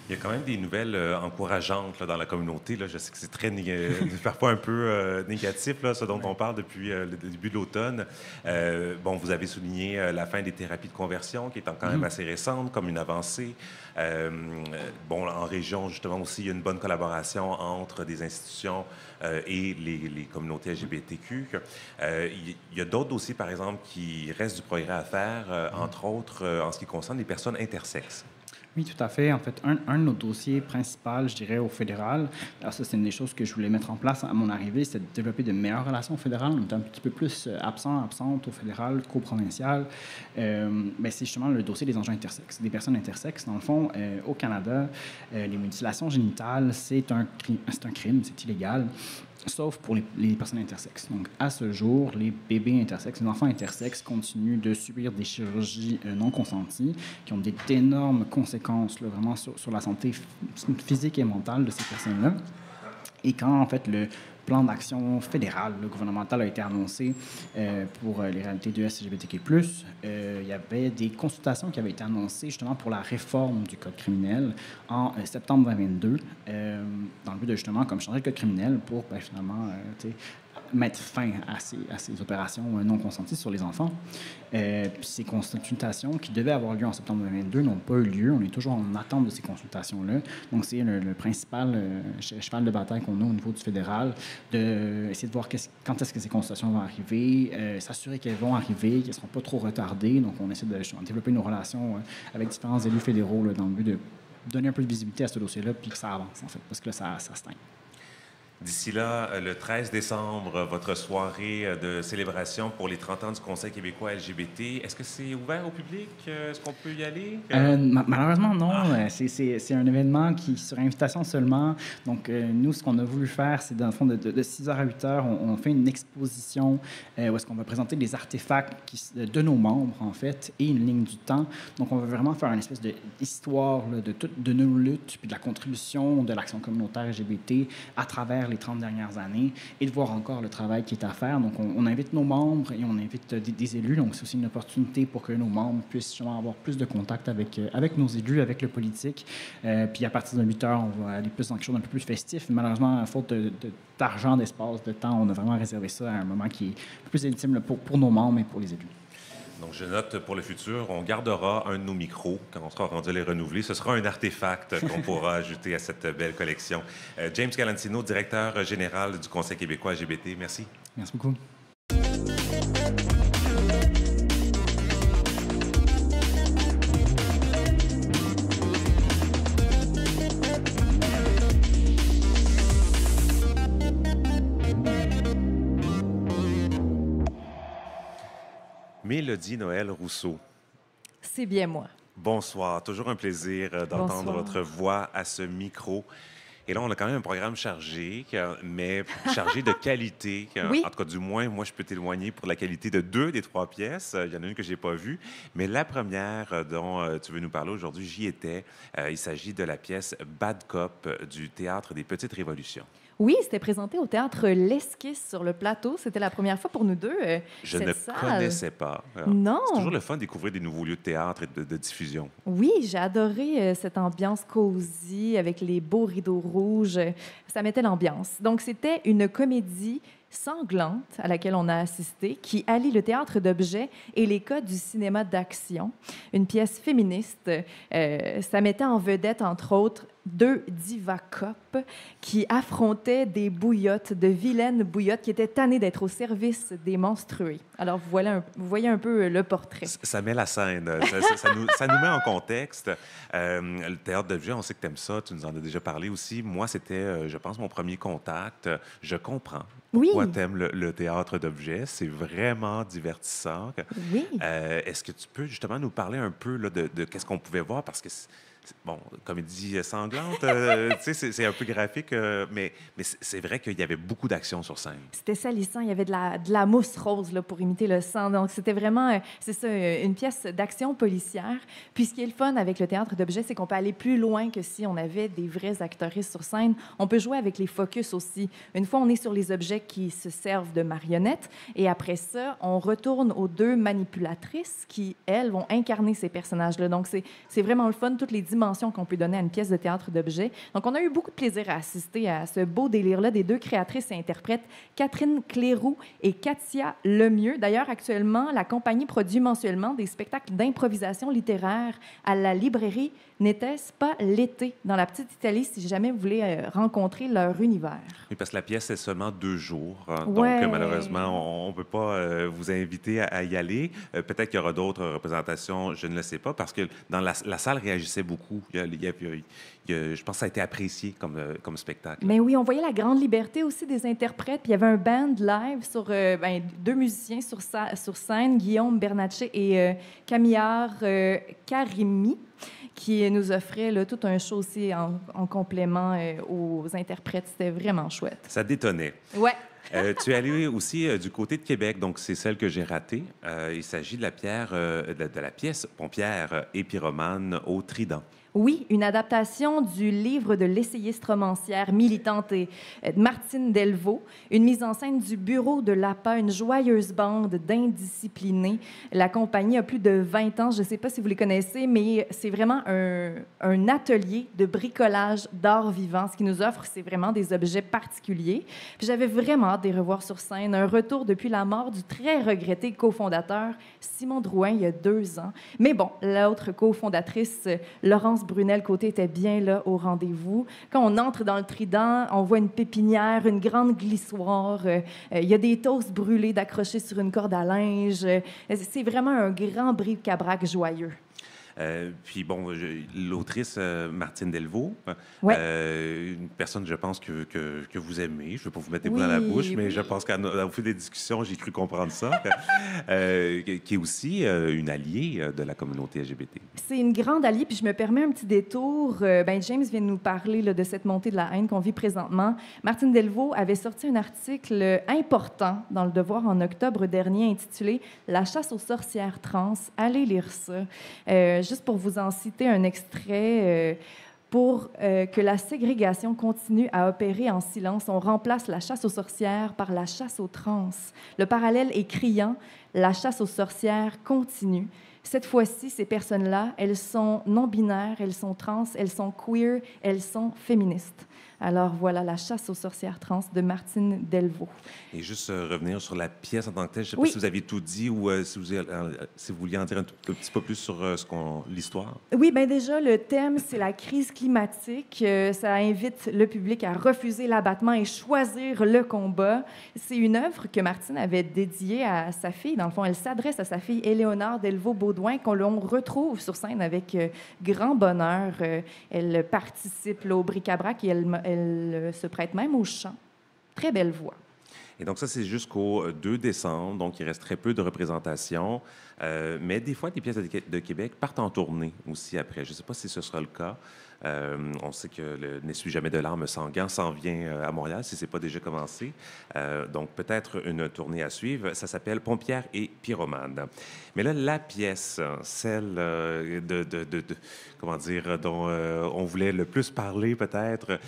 Il y a quand même des nouvelles encourageantes là, dans la communauté. Là. Je sais que c'est très parfois un peu négatif, là, ce dont on parle depuis le début de l'automne. Bon, vous avez souligné la fin des thérapies de conversion, qui est quand même assez récente, comme une avancée. Bon, en région, justement, aussi, il y a une bonne collaboration entre des institutions et les communautés LGBTQ. Il y a d'autres dossiers, par exemple, qui restent du progrès à faire, entre autres en ce qui concerne les personnes intersexes. Oui, tout à fait. En fait, un de nos dossiers principaux, je dirais, au fédéral, alors ça, c'est une des choses que je voulais mettre en place à mon arrivée, c'est de développer de meilleures relations au fédéral. On est un petit peu plus absente au fédéral qu'au provincial. Mais c'est justement le dossier des enjeux intersexes, des personnes intersexes. Dans le fond, au Canada, les mutilations génitales, c'est un crime, c'est illégal. Sauf pour les personnes intersexes. Donc, à ce jour, les bébés intersexes, les enfants intersexes continuent de subir des chirurgies non consenties qui ont d'énormes conséquences là, vraiment sur la santé physique et mentale de ces personnes-là. Et quand, en fait, le plan d'action fédéral, le gouvernemental a été annoncé pour les réalités de LGBTQ+, il y avait des consultations qui avaient été annoncées justement pour la réforme du code criminel en septembre 2022, dans le but de justement comme changer le code criminel pour finalement mettre fin à ces opérations non consenties sur les enfants. Ces consultations qui devaient avoir lieu en septembre 2022 n'ont pas eu lieu. On est toujours en attente de ces consultations-là. Donc, c'est le principal cheval de bataille qu'on a au niveau du fédéral, d'essayer de voir quand est-ce que ces consultations vont arriver, s'assurer qu'elles vont arriver, qu'elles ne seront pas trop retardées. Donc, on essaie de développer nos relations avec différents élus fédéraux là, dans le but de donner un peu de visibilité à ce dossier-là puis que ça avance, en fait, parce que là, ça stagne. D'ici là, le 13 décembre, votre soirée de célébration pour les 30 ans du Conseil québécois LGBT, est-ce que c'est ouvert au public? Est-ce qu'on peut y aller? Malheureusement, non. C'est un événement qui sur invitation seulement. Donc, nous, ce qu'on a voulu faire, c'est dans le fond, de 6h à 8h, on fait une exposition où est-ce qu'on va présenter des artefacts de nos membres, en fait, et une ligne du temps. Donc, on va vraiment faire une espèce d'histoire de nos luttes, puis de la contribution de l'action communautaire LGBT à travers les 30 dernières années et de voir encore le travail qui est à faire. Donc, on invite nos membres et on invite des élus. Donc, c'est aussi une opportunité pour que nos membres puissent justement avoir plus de contact avec nos élus, avec le politique. Puis, à partir de 8 heures, on va aller plus dans quelque chose d'un peu plus festif. Malheureusement, à faute d'argent, d'espace, de temps, on a vraiment réservé ça à un moment qui est plus intime pour nos membres et pour les élus. Donc, je note pour le futur, on gardera un de nos micros quand on sera rendu à les renouveler. Ce sera un artefact qu'on pourra ajouter à cette belle collection. James Galantino, directeur général du Conseil québécois LGBT, merci. Merci beaucoup. Mélodie Noël Rousseau. C'est bien moi. Bonsoir. Toujours un plaisir d'entendre votre voix à ce micro. Et là, on a quand même un programme chargé, mais chargé de qualité. Oui. En tout cas, du moins, moi, je peux témoigner pour la qualité de 2 des 3 pièces. Il y en a une que je n'ai pas vue. Mais la première dont tu veux nous parler aujourd'hui, j'y étais. Il s'agit de la pièce Bad Cop du Théâtre des Petites Révolutions. Oui, c'était présenté au Théâtre L'Esquisse sur le plateau. C'était la première fois pour nous deux. Je ne connaissais pas. Non. C'est toujours le fun de découvrir des nouveaux lieux de théâtre et de diffusion. Oui, j'ai adoré cette ambiance cosy avec les beaux rideaux rouges. Ça mettait l'ambiance. Donc, c'était une comédie sanglante à laquelle on a assisté, qui allie le théâtre d'objets et les codes du cinéma d'action. Une pièce féministe. Ça mettait en vedette, entre autres, 2 divas cop qui affrontaient des bouillottes, de vilaines bouillottes qui étaient tannées d'être au service des menstrués. Alors, vous voyez un peu le portrait. Ça met la scène. Ça nous met en contexte. Le théâtre d'objets, on sait que tu aimes ça. Tu nous en as déjà parlé aussi. Moi, c'était, je pense, mon premier contact. Je comprends. Oui. Pourquoi tu aimes le théâtre d'objets? C'est vraiment divertissant. Oui. Est-ce que tu peux justement nous parler un peu là, de qu'est-ce qu'on pouvait voir? Parce que, bon, comédie sanglante, c'est un peu graphique, mais c'est vrai qu'il y avait beaucoup d'action sur scène. C'était salissant. Il y avait de la mousse rose là, pour imiter le sang. Donc, c'était vraiment, c'est ça, une pièce d'action policière. Puis, ce qui est le fun avec le théâtre d'objets, c'est qu'on peut aller plus loin que si on avait des vrais actrices sur scène. On peut jouer avec les focus aussi. Une fois, on est sur les objets qui se servent de marionnettes. Et après ça, on retourne aux 2 manipulatrices qui, elles, vont incarner ces personnages-là. Donc, c'est vraiment le fun. Toutes les 10 dimensions qu'on peut donner à une pièce de théâtre d'objets. Donc, on a eu beaucoup de plaisir à assister à ce beau délire-là des deux créatrices et interprètes, Catherine Cléroux et Katia Lemieux. D'ailleurs, actuellement, la compagnie produit mensuellement des spectacles d'improvisation littéraire à la librairie N'était-ce pas l'été, dans la petite Italie, si jamais vous voulez rencontrer leur univers. Oui, parce que la pièce est seulement 2 jours. Ouais. Donc, malheureusement, on ne peut pas vous inviter à y aller. Peut-être qu'il y aura d'autres représentations, je ne le sais pas, parce que dans la salle réagissait beaucoup. Je pense que ça a été apprécié comme spectacle. Mais oui, on voyait la grande liberté aussi des interprètes. Puis il y avait un band live sur 2 musiciens sur scène, Guillaume Bernatchez et Camillard Karimi, qui nous offrait là, tout un show aussi en complément aux interprètes. C'était vraiment chouette. Ça détonnait. Ouais. Tu es allé aussi du côté de Québec, donc c'est celle que j'ai ratée. Il s'agit de la pièce Pompière et pyromane au Trident. Oui, une adaptation du livre de l'essayiste romancière militante Martine Delvaux, une mise en scène du bureau de l'APA, une joyeuse bande d'indisciplinés. La compagnie a plus de 20 ans, je ne sais pas si vous les connaissez, mais c'est vraiment un atelier de bricolage d'art vivant. Ce qu'ils nous offrent, c'est vraiment des objets particuliers. Puis j'avais vraiment hâte de les revoir sur scène. Un retour depuis la mort du très regretté cofondateur Simon Drouin il y a 2 ans. Mais bon, l'autre cofondatrice, Laurence Brunel-Côté, était bien là au rendez-vous. Quand on entre dans le Trident, on voit une pépinière, une grande glissoire. Il y a des toasts brûlés d'accrocher sur une corde à linge. C'est vraiment un grand bric-à-brac joyeux. Puis bon, l'autrice Martine Delvaux, une personne, je pense, que vous aimez. Je ne veux pas vous mettre des mots dans la bouche, mais je pense qu'au fil des discussions, j'ai cru comprendre ça, qui est aussi une alliée de la communauté LGBT. C'est une grande alliée, puis je me permets un petit détour. James vient de nous parler là, de cette montée de la haine qu'on vit présentement. Martine Delvaux avait sorti un article important dans Le Devoir en octobre dernier intitulé « La chasse aux sorcières trans ». Allez lire ça. Juste pour vous en citer un extrait, pour que la ségrégation continue à opérer en silence, on remplace la chasse aux sorcières par la chasse aux trans. Le parallèle est criant, la chasse aux sorcières continue. Cette fois-ci, ces personnes-là, elles sont non-binaires, elles sont trans, elles sont queer, elles sont féministes. Alors voilà, La chasse aux sorcières trans de Martine Delvaux. Et juste revenir sur la pièce en tant que telle, je ne sais Oui. pas si vous aviez tout dit ou si vous vouliez en dire un petit peu plus sur l'histoire. Oui, bien déjà, le thème, c'est la crise climatique. Ça invite le public à refuser l'abattement et choisir le combat. C'est une œuvre que Martine avait dédiée à sa fille. Dans le fond, elle s'adresse à sa fille Éléonore Delvaux-Baudouin, qu'on retrouve sur scène avec grand bonheur. Elle participe là, au bric-à-brac et elle se prête même au chant. Très belle voix. Et donc, ça, c'est jusqu'au 2 décembre. Donc, il reste très peu de représentations. Mais des fois, les pièces de Québec partent en tournée aussi après. Je ne sais pas si ce sera le cas. On sait que le N'essuie jamais de larmes sanguin s'en vient à Montréal, si ce n'est pas déjà commencé. Donc, peut-être une tournée à suivre. Ça s'appelle Pompière et pyromane. Mais là, la pièce, celle comment dire, dont on voulait le plus parler, peut-être,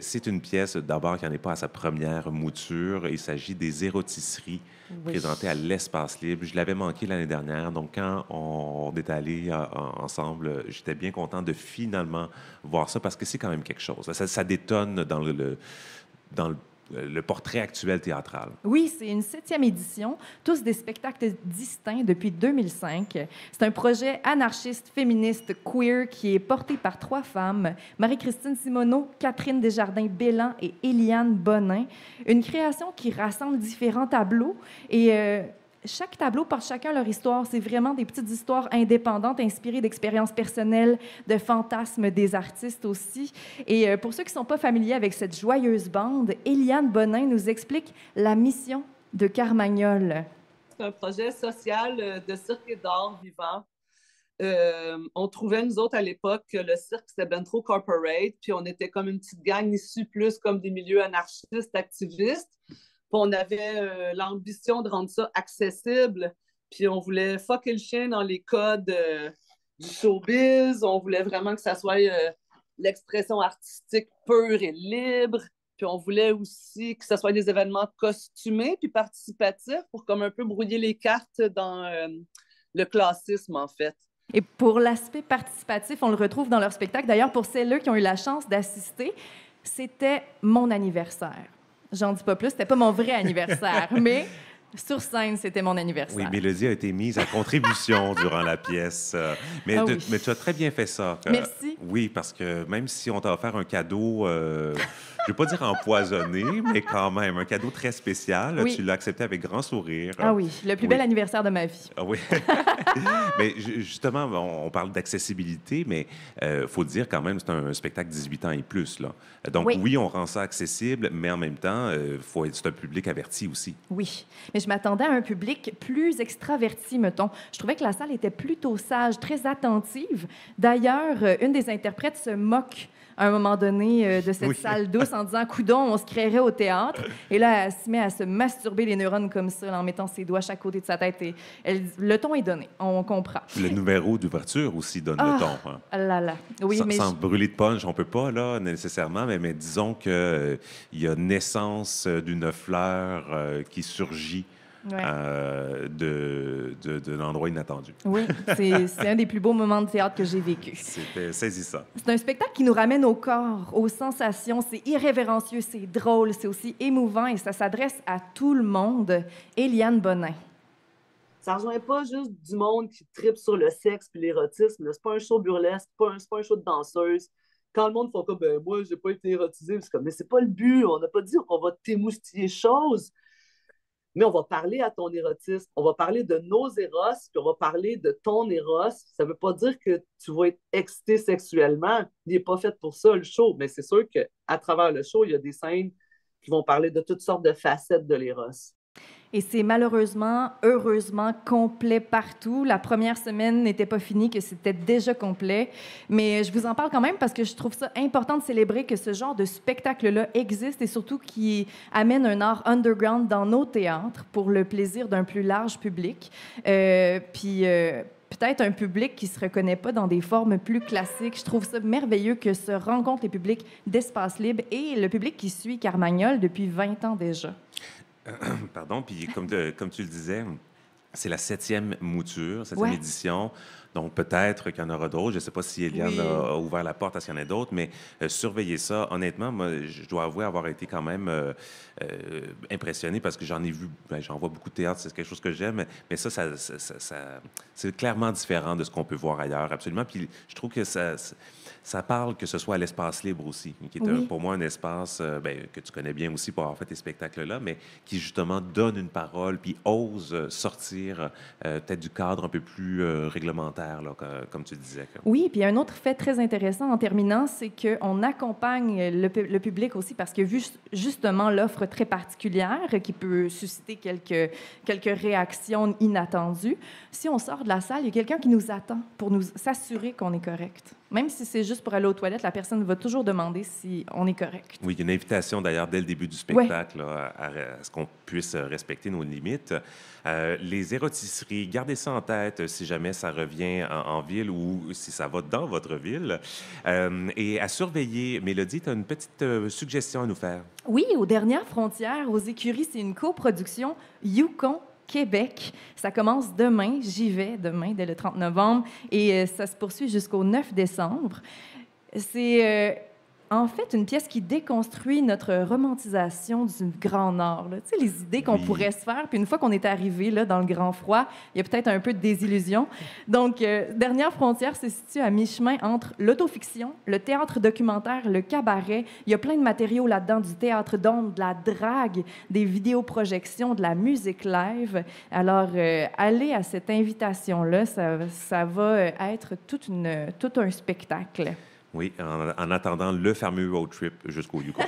c'est une pièce, d'abord, qui n'en est pas à sa première mouture. Il s'agit des érotisseries présentées à l'Espace Libre. Je l'avais manqué l'année dernière. Donc, quand on est allés ensemble, j'étais bien content de finalement voir ça parce que c'est quand même quelque chose. Ça détonne dans le portrait actuel théâtral. Oui, c'est une 7e édition, tous des spectacles distincts depuis 2005. C'est un projet anarchiste, féministe, queer qui est porté par 3 femmes, Marie-Christine Simoneau, Catherine Desjardins-Bellan et Éliane Bonin. Une création qui rassemble différents tableaux et chaque tableau porte chacun leur histoire. C'est vraiment des petites histoires indépendantes, inspirées d'expériences personnelles, de fantasmes des artistes aussi. Et pour ceux qui ne sont pas familiers avec cette joyeuse bande, Éliane Bonin nous explique la mission de Carmagnole. C'est un projet social de cirque et d'art vivant. On trouvait, nous autres, à l'époque, que le cirque, c'était ben trop corporate, puis on était comme une petite gang issue plus comme des milieux anarchistes, activistes. Puis on avait l'ambition de rendre ça accessible. Puis on voulait fucker le chien dans les codes du showbiz. On voulait vraiment que ça soit l'expression artistique pure et libre. Puis on voulait aussi que ça soit des événements costumés puis participatifs pour comme un peu brouiller les cartes dans le classisme, en fait. Et pour l'aspect participatif, on le retrouve dans leur spectacle. D'ailleurs, pour celles qui ont eu la chance d'assister, c'était mon anniversaire. J'en dis pas plus, c'était pas mon vrai anniversaire, mais sur scène, c'était mon anniversaire. Oui, Mélodie a été mise à contribution durant la pièce. Mais, Ah oui. mais tu as très bien fait ça. Merci. Oui, parce que même si on t'a offert un cadeau, je ne vais pas dire empoisonné, mais quand même, un cadeau très spécial, Oui. tu l'as accepté avec grand sourire. Ah oui, le plus bel anniversaire de ma vie. Ah oui. Mais justement, on parle d'accessibilité, mais il faut dire quand même, c'est un spectacle 18 ans et plus. Là. Donc oui, on rend ça accessible, mais en même temps, c'est un public averti aussi. Oui, mais je m'attendais à un public plus extraverti, mettons. Je trouvais que la salle était plutôt sage, très attentive. D'ailleurs, une des interprètes se moque à un moment donné de cette salle douce en disant « Coudon, on se créerait au théâtre ». Et là, elle se met à se masturber les neurones comme ça, là, en mettant ses doigts à chaque côté de sa tête. Et le ton est donné, on comprend. Le numéro d'ouverture aussi donne le ton. Hein. Là là. Oui, sans brûler de punch, on peut pas, là, nécessairement, mais disons qu'il y a naissance d'une fleur qui surgit de l'endroit inattendu. Oui, c'est un des plus beaux moments de théâtre que j'ai vécu. C'était saisissant. C'est un spectacle qui nous ramène au corps, aux sensations. C'est irrévérencieux, c'est drôle, c'est aussi émouvant et ça s'adresse à tout le monde. Éliane Bonin. Ça rejoint pas juste du monde qui tripe sur le sexe puis l'érotisme. C'est pas un show burlesque, c'est pas un show de danseuse. Quand le monde fait comme, ben moi, j'ai pas été érotisé, c'est comme, mais c'est pas le but. On n'a pas dit qu'on va t'émoustiller chose. Mais on va parler à ton érotisme, on va parler de nos éros, puis on va parler de ton éros. Ça ne veut pas dire que tu vas être excité sexuellement. Il n'est pas fait pour ça, le show. Mais c'est sûr qu'à travers le show, il y a des scènes qui vont parler de toutes sortes de facettes de l'éros. Et c'est malheureusement, heureusement, complet partout. La première semaine n'était pas finie, que c'était déjà complet. Mais je vous en parle quand même parce que je trouve ça important de célébrer que ce genre de spectacle-là existe et surtout qui amène un art underground dans nos théâtres pour le plaisir d'un plus large public. Peut-être un public qui ne se reconnaît pas dans des formes plus classiques. Je trouve ça merveilleux que se rencontrent les publics d'Espace Libre et le public qui suit Carmagnole depuis 20 ans déjà. Pardon, puis comme tu le disais, c'est la 7e mouture, 7e édition. Donc, peut-être qu'il y en aura d'autres. Je ne sais pas si Éliane a ouvert la porte à ce qu'il y en ait d'autres, mais surveillez ça. Honnêtement, moi, je dois avouer avoir été quand même impressionné parce que j'en ai vu, j'en vois beaucoup de théâtre, c'est quelque chose que j'aime, mais ça c'est clairement différent de ce qu'on peut voir ailleurs, absolument. Puis je trouve que ça parle que ce soit à l'Espace Libre aussi, qui est pour moi un espace que tu connais bien aussi pour avoir fait tes spectacles-là, mais qui justement donne une parole puis ose sortir peut-être du cadre un peu plus réglementaire, là, comme tu disais. Oui, puis un autre fait très intéressant en terminant, c'est qu'on accompagne le public aussi parce que vu justement l'offre très particulière qui peut susciter quelques réactions inattendues, si on sort de la salle, il y a quelqu'un qui nous attend pour nous s'assurer qu'on est correct. Même si c'est juste pour aller aux toilettes, la personne va toujours demander si on est correct. Oui, il y a une invitation d'ailleurs dès le début du spectacle là, à ce qu'on puisse respecter nos limites. Les érotisseries, gardez ça en tête si jamais ça revient en ville ou si ça va dans votre ville. Et à surveiller, Mélodie, tu as une petite suggestion à nous faire. Oui, aux Dernières Frontières, aux Écuries, c'est une coproduction Yukon Québec. Ça commence demain. J'y vais demain, dès le 30 novembre. Et ça se poursuit jusqu'au 9 décembre. C'est en fait une pièce qui déconstruit notre romantisation du Grand Nord. Là. Tu sais, les idées qu'on pourrait se faire. Puis une fois qu'on est arrivé là, dans le grand froid, il y a peut-être un peu de désillusion. Donc, Dernières Frontières se situe à mi-chemin entre l'autofiction, le théâtre documentaire, le cabaret. Il y a plein de matériaux là-dedans, du théâtre d'ondes, de la drague, des vidéoprojections, de la musique live. Alors, allez à cette invitation-là. Ça va être tout un spectacle. Oui, en attendant le fameux road trip jusqu'au Yukon.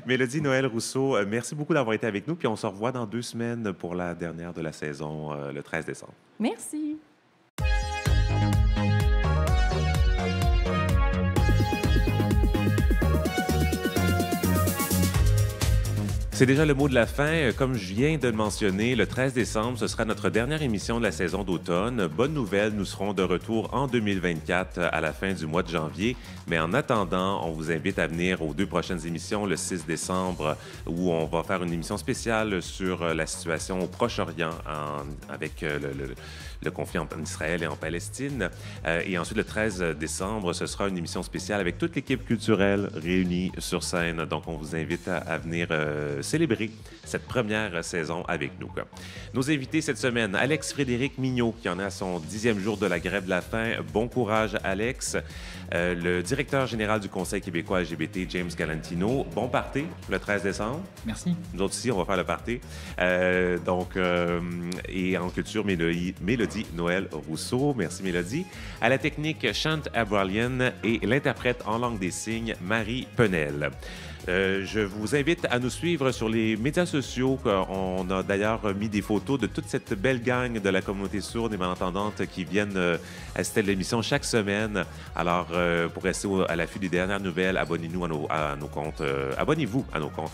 Mélodie Noël Rousseau, merci beaucoup d'avoir été avec nous. Puis on se revoit dans 2 semaines pour la dernière de la saison, le 13 décembre. Merci. C'est déjà le mot de la fin. Comme je viens de le mentionner, le 13 décembre, ce sera notre dernière émission de la saison d'automne. Bonne nouvelle, nous serons de retour en 2024 à la fin du mois de janvier. Mais en attendant, on vous invite à venir aux 2 prochaines émissions, le 6 décembre, où on va faire une émission spéciale sur la situation au Proche-Orient avec le conflit en Israël et en Palestine. Et ensuite, le 13 décembre, ce sera une émission spéciale avec toute l'équipe culturelle réunie sur scène. Donc, on vous invite à venir célébrer cette première saison avec nous. Nos invités cette semaine, Alex-Frédéric Mignot, qui en est à son 10e jour de la grève de la faim. Bon courage, Alex. Le directeur général du Conseil québécois LGBT, James Galantino. Bon party le 13 décembre. Merci. Nous autres ici, on va faire le party. Et en culture, Mélodie Noël Rousseau. Merci, Mélodie. À la technique, Chant Abralian et l'interprète en langue des signes, Marie Penel. Je vous invite à nous suivre sur les médias sociaux. On a d'ailleurs mis des photos de toute cette belle gang de la communauté sourde et malentendante qui viennent assister à l'émission chaque semaine. Alors, pour rester à l'affût des dernières nouvelles, abonnez-vous à nos comptes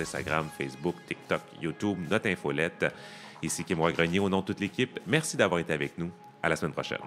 Instagram, Facebook, TikTok, YouTube, notre infolette. Ici Kim Roy-Grenier, au nom de toute l'équipe. Merci d'avoir été avec nous. À la semaine prochaine.